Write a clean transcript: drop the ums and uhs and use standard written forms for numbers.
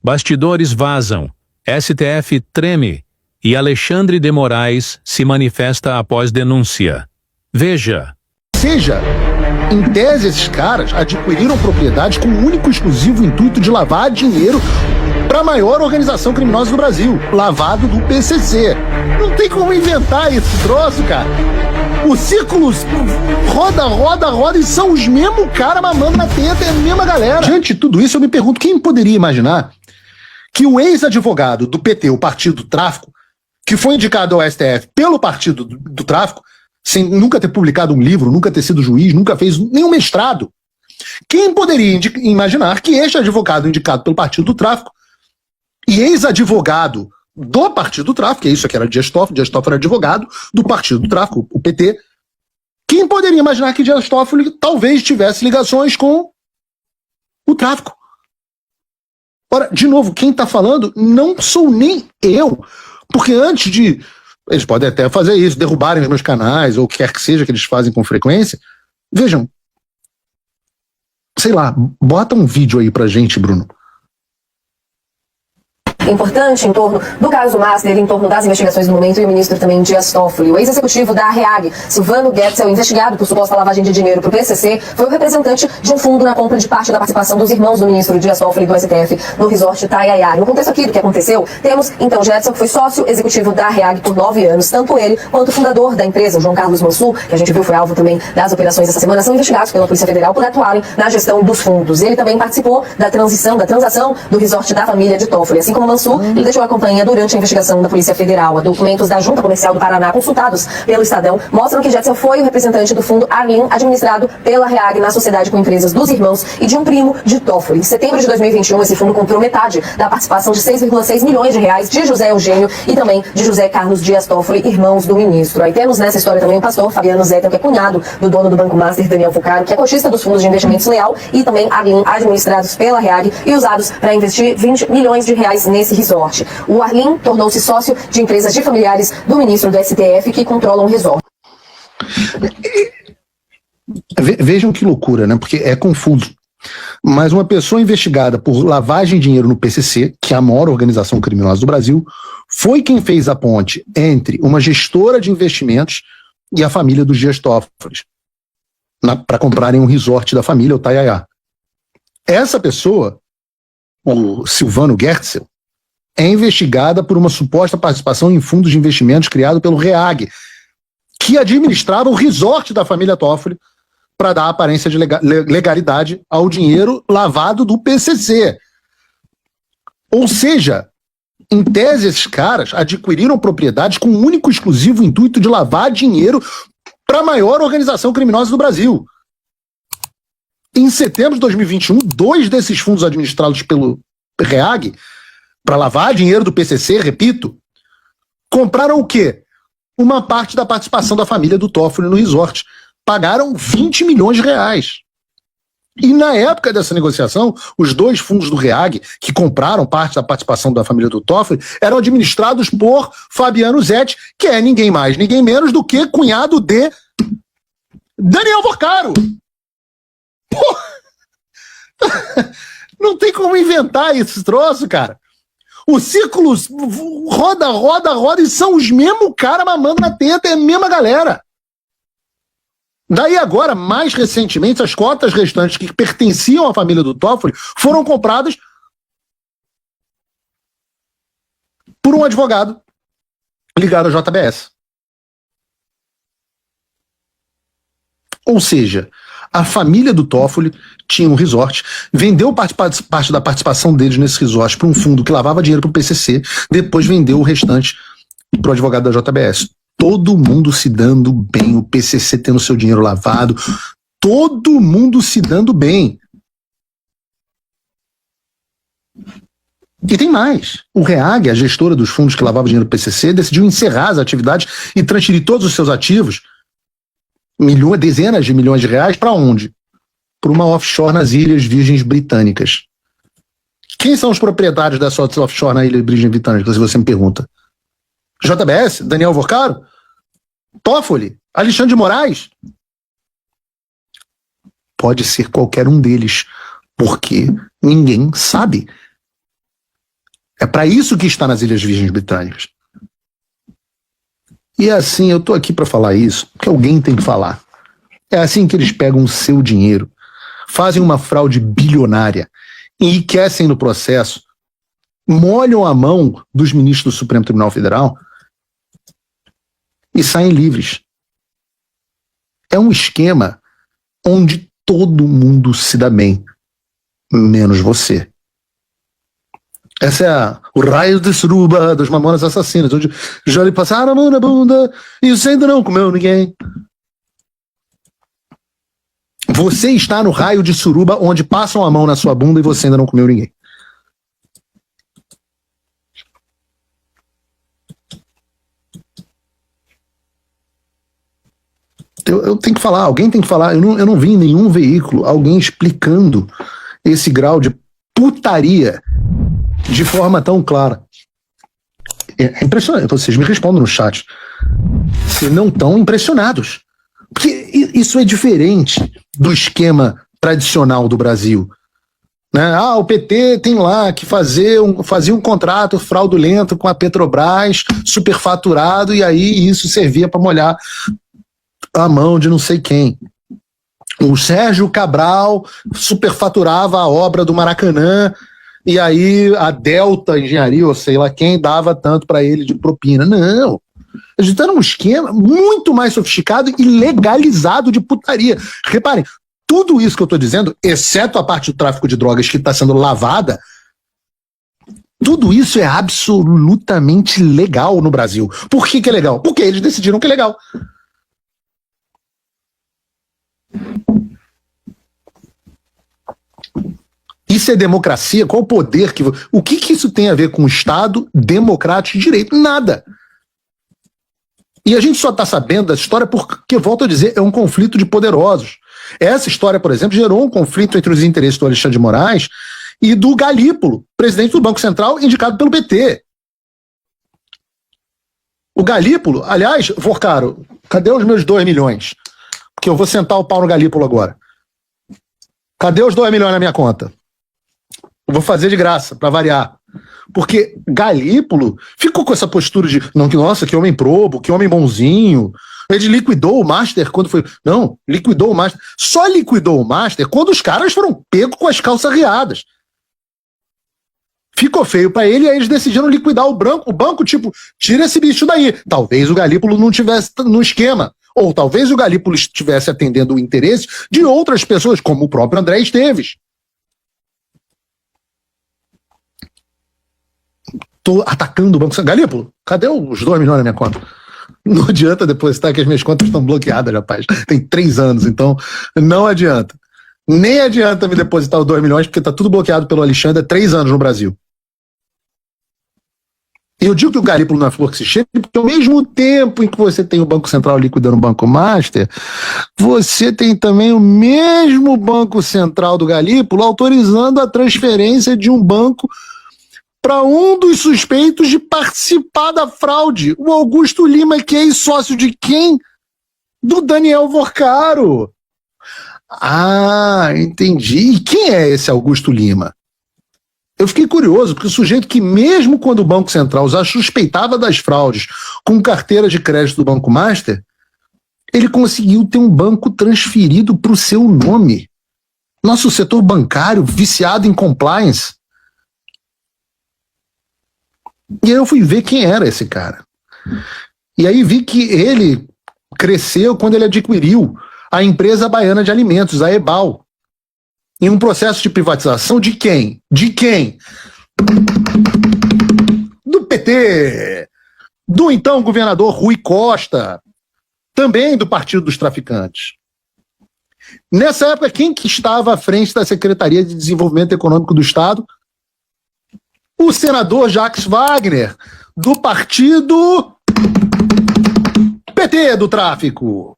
Bastidores vazam, STF treme e Alexandre de Moraes se manifesta após denúncia. Veja. Seja, em tese, esses caras adquiriram propriedades com o único e exclusivo intuito de lavar dinheiro para a maior organização criminosa do Brasil, lavado do PCC. Não tem como inventar esse troço, cara. Os círculos roda e são os mesmos caras mamando na teta, é a mesma galera. Diante de tudo isso, eu me pergunto, quem poderia imaginar que o ex-advogado do PT, o Partido do Tráfico, que foi indicado ao STF pelo Partido do Tráfico, sem nunca ter publicado um livro, nunca ter sido juiz, nunca fez nenhum mestrado, quem poderia imaginar que este advogado indicado pelo Partido do Tráfico e ex-advogado do Partido do Tráfico, que é isso aqui era Dias Toffoli era advogado do Partido do Tráfico, o PT, quem poderia imaginar que Dias Toffoli talvez tivesse ligações com o tráfico? Ora, de novo, quem está falando não sou nem eu, porque antes de... Eles podem até fazer isso, derrubarem os meus canais, ou o que quer que seja que eles fazem com frequência. Vejam, sei lá, bota um vídeo aí pra gente, Bruno. Importante em torno do caso Master, em torno das investigações do momento, e o ministro também Dias Toffoli. O ex-executivo da REAG, Silvano Guerzel, investigado por suposta lavagem de dinheiro para o PCC, foi o representante de um fundo na compra de parte da participação dos irmãos do ministro Dias Toffoli do STF no resort Itaiaiá. No contexto aqui do que aconteceu, temos então Guerzel, que foi sócio executivo da REAG por 9 anos. Tanto ele quanto o fundador da empresa, o João Carlos Mansur, que a gente viu foi alvo também das operações essa semana, são investigados pela Polícia Federal por atuarem na gestão dos fundos. Ele também participou da transação do resort da família de Toffoli. Assim como Mansur, ele deixou a companhia durante a investigação da Polícia Federal. Documentos da Junta Comercial do Paraná consultados pelo Estadão mostram que Guerzel foi o representante do fundo Arlim, administrado pela REAG na sociedade com empresas dos irmãos e de um primo de Toffoli. Em setembro de 2021, esse fundo comprou metade da participação de 6,6 milhões de reais de José Eugênio e também de José Carlos Dias Toffoli, irmãos do ministro. Aí temos nessa história também o pastor Fabiano Zetter, que é cunhado do dono do Banco Master, Daniel Fucaro, que é cotista dos fundos de investimentos Leal e também Arlim, administrados pela REAG e usados para investir 20 milhões de reais nesse resort. O Arlim tornou-se sócio de empresas de familiares do ministro do STF que controlam o resort. Vejam que loucura, né? Porque é confuso. Mas uma pessoa investigada por lavagem de dinheiro no PCC, que é a maior organização criminosa do Brasil, foi quem fez a ponte entre uma gestora de investimentos e a família dos Dias Toffoli para comprarem um resort da família, o Itaiaiá. Essa pessoa, o Silvano Guerzel, é investigada por uma suposta participação em fundos de investimentos criado pelo REAG, que administrava o resort da família Toffoli para dar aparência de legalidade ao dinheiro lavado do PCC. Ou seja, em tese, esses caras adquiriram propriedades com o único e exclusivo intuito de lavar dinheiro para a maior organização criminosa do Brasil. Em setembro de 2021, 2 desses fundos administrados pelo REAG, para lavar dinheiro do PCC, repito, compraram o quê? Uma parte da participação da família do Toffoli no resort. Pagaram 20 milhões de reais. E na época dessa negociação, os 2 fundos do REAG, que compraram parte da participação da família do Toffoli, eram administrados por Fabiano Zetti, que é ninguém mais, ninguém menos do que cunhado de Daniel Fucaro. Pô! Não tem como inventar esse troço, cara. Os círculos roda e são os mesmos caras mamando na teta, é a mesma galera. Daí agora, mais recentemente, as cotas restantes que pertenciam à família do Toffoli foram compradas por um advogado ligado à JBS. Ou seja, a família do Toffoli tinha um resort, vendeu parte da participação deles nesse resort para um fundo que lavava dinheiro para o PCC, depois vendeu o restante para o advogado da JBS. Todo mundo se dando bem, o PCC tendo seu dinheiro lavado, todo mundo se dando bem. E tem mais. O REAG, a gestora dos fundos que lavava dinheiro do PCC, decidiu encerrar as atividades e transferir todos os seus ativos, dezenas de milhões de reais, para onde? Para uma offshore nas Ilhas Virgens Britânicas. Quem são os proprietários dessa offshore na Ilha Virgens Britânicas, se você me pergunta? JBS? Daniel Fucaro? Toffoli? Alexandre de Moraes? Pode ser qualquer um deles, porque ninguém sabe. para isso que está nas Ilhas Virgens Britânicas. E é assim, eu estou aqui para falar isso, porque alguém tem que falar. É assim que eles pegam o seu dinheiro, fazem uma fraude bilionária, enriquecem no processo, molham a mão dos ministros do Supremo Tribunal Federal e saem livres. É um esquema onde todo mundo se dá bem, menos você. Essa é o raio de suruba dos Mamonas Assassinas, onde já lhe passaram a mão na bunda e você ainda não comeu ninguém. Você está no raio de suruba onde passam a mão na sua bunda e você ainda não comeu ninguém. Eu tenho que falar, alguém tem que falar. Eu não vi em nenhum veículo alguém explicando esse grau de putaria de forma tão clara. É impressionante. Vocês me respondam no chat se não estão impressionados. Porque isso é diferente do esquema tradicional do Brasil. Né? O PT tem lá que fazia um contrato fraudulento com a Petrobras, superfaturado, e aí isso servia para molhar a mão de não sei quem. O Sérgio Cabral superfaturava a obra do Maracanã, e aí a Delta Engenharia, ou sei lá quem, dava tanto para ele de propina. Não. A gente está num esquema muito mais sofisticado e legalizado de putaria. Reparem, tudo isso que eu estou dizendo, exceto a parte do tráfico de drogas que está sendo lavada, tudo isso é absolutamente legal no Brasil. Por que é legal? Porque eles decidiram que é legal. Isso é democracia? Qual o poder que... O que isso tem a ver com o Estado democrático de direito? Nada. E a gente só está sabendo dessa história porque, volto a dizer, é um conflito de poderosos. Essa história, por exemplo, gerou um conflito entre os interesses do Alexandre de Moraes e do Galípolo, presidente do Banco Central, indicado pelo PT. O Galípolo, aliás, Vorcaro, cadê os meus 2 milhões? Porque eu vou sentar o pau no Galípolo agora. Cadê os 2 milhões na minha conta? Eu vou fazer de graça, para variar. Porque Galípolo ficou com essa postura de, não, que nossa, que homem probo, que homem bonzinho. Ele liquidou o Master quando foi... Não, liquidou o Master. Só liquidou o Master quando os caras foram pegos com as calças riadas. Ficou feio para ele e aí eles decidiram liquidar o banco, tipo, tira esse bicho daí. Talvez o Galípolo não tivesse no esquema. Ou talvez o Galípolo estivesse atendendo o interesse de outras pessoas, como o próprio André Esteves. Tô atacando o Banco Central. Galípolo, cadê os 2 milhões na minha conta? Não adianta depositar que as minhas contas estão bloqueadas, rapaz. Tem 3 anos, então não adianta. Nem adianta me depositar os 2 milhões, porque tá tudo bloqueado pelo Alexandre há 3 anos no Brasil. E eu digo que o Galípolo não é flor que se cheira, porque ao mesmo tempo em que você tem o Banco Central liquidando o Banco Master, você tem também o mesmo Banco Central do Galípolo autorizando a transferência de um banco para um dos suspeitos de participar da fraude, o Augusto Lima, que é sócio de quem? Do Daniel Vorcaro. Entendi. E quem é esse Augusto Lima? Eu fiquei curioso, porque o sujeito que mesmo quando o Banco Central já suspeitava das fraudes com carteira de crédito do Banco Master, ele conseguiu ter um banco transferido para o seu nome. Nosso setor bancário viciado em compliance. E aí eu fui ver quem era esse cara. E aí vi que ele cresceu quando ele adquiriu a empresa baiana de alimentos, a EBAL, em um processo de privatização de quem? De quem? Do PT, do então governador Rui Costa, também do Partido dos Traficantes. Nessa época, quem que estava à frente da Secretaria de Desenvolvimento Econômico do Estado? O senador Jacques Wagner, do partido PT do tráfico.